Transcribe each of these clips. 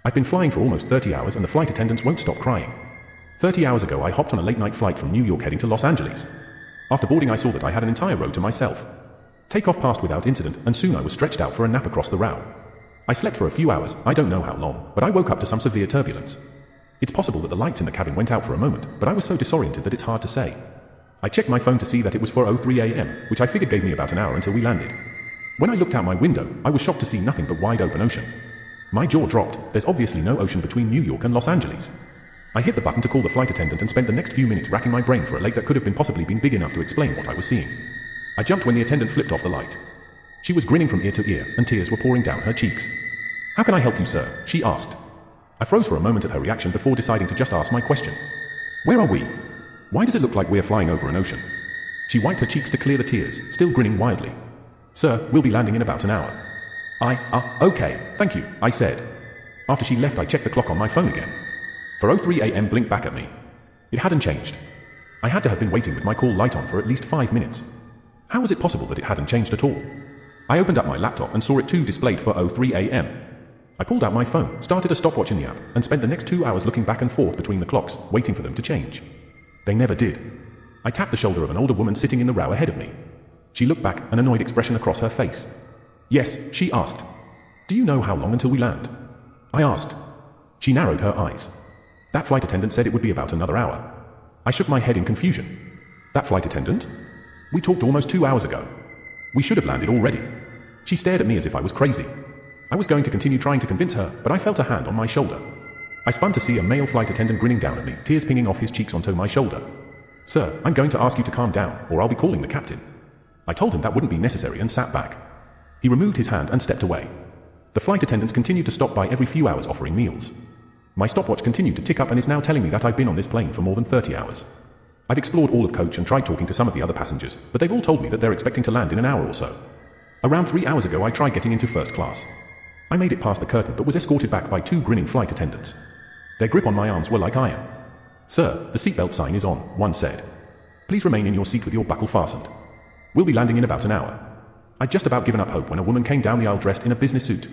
I've been flying for almost 30 hours and the flight attendants won't stop crying. 30 hours ago I hopped on a late-night flight from New York heading to Los Angeles. After boarding I saw that I had an entire row to myself. Takeoff passed without incident, and soon I was stretched out for a nap across the row. I slept for a few hours, I don't know how long, but I woke up to some severe turbulence. It's possible that the lights in the cabin went out for a moment, but I was so disoriented that it's hard to say. I checked my phone to see that it was 4:03 a.m., which I figured gave me about an hour until we landed. When I looked out my window, I was shocked to see nothing but wide open ocean. My jaw dropped, there's obviously no ocean between New York and Los Angeles. I hit the button to call the flight attendant and spent the next few minutes racking my brain for a lake that could have possibly been big enough to explain what I was seeing. I jumped when the attendant flipped off the light. She was grinning from ear to ear, and tears were pouring down her cheeks. "How can I help you, sir?" she asked. I froze for a moment at her reaction before deciding to just ask my question. "Where are we? Why does it look like we're flying over an ocean?" She wiped her cheeks to clear the tears, still grinning wildly. "Sir, we'll be landing in about an hour." Okay, thank you," I said. After she left I checked the clock on my phone again. 4:03 a.m. blinked back at me. It hadn't changed. I had to have been waiting with my call light on for at least 5 minutes. How was it possible that it hadn't changed at all? I opened up my laptop and saw it too displayed 4:03 a.m. I pulled out my phone, started a stopwatch in the app, and spent the next 2 hours looking back and forth between the clocks, waiting for them to change. They never did. I tapped the shoulder of an older woman sitting in the row ahead of me. She looked back, an annoyed expression across her face. "Yes," she asked. "Do you know how long until we land?" I asked. She narrowed her eyes. "That flight attendant said it would be about another hour." I shook my head in confusion. "That flight attendant? We talked almost 2 hours ago. We should have landed already." She stared at me as if I was crazy. I was going to continue trying to convince her, but I felt a hand on my shoulder. I spun to see a male flight attendant grinning down at me, tears pinging off his cheeks onto my shoulder. "Sir, I'm going to ask you to calm down, or I'll be calling the captain." I told him that wouldn't be necessary and sat back. He removed his hand and stepped away. The flight attendants continued to stop by every few hours offering meals. My stopwatch continued to tick up and is now telling me that I've been on this plane for more than 30 hours. I've explored all of coach and tried talking to some of the other passengers, but they've all told me that they're expecting to land in an hour or so. Around 3 hours ago I tried getting into first class. I made it past the curtain but was escorted back by 2 grinning flight attendants. Their grip on my arms were like iron. "Sir, the seatbelt sign is on," one said. "Please remain in your seat with your buckle fastened. We'll be landing in about an hour." I'd just about given up hope when a woman came down the aisle dressed in a business suit.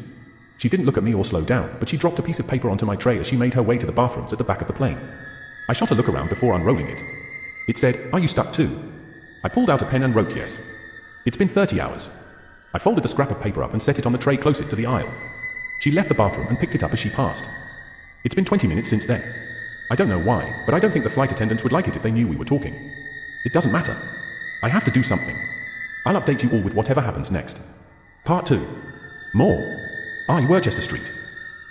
She didn't look at me or slow down, but she dropped a piece of paper onto my tray as she made her way to the bathrooms at the back of the plane. I shot a look around before unrolling it. It said, "Are you stuck too?" I pulled out a pen and wrote yes. "It's been 30 hours. I folded the scrap of paper up and set it on the tray closest to the aisle. She left the bathroom and picked it up as she passed. It's been 20 minutes since then. I don't know why, but I don't think the flight attendants would like it if they knew we were talking. It doesn't matter. I have to do something. I'll update you all with whatever happens next. Part 2. More. I. Worcester Street.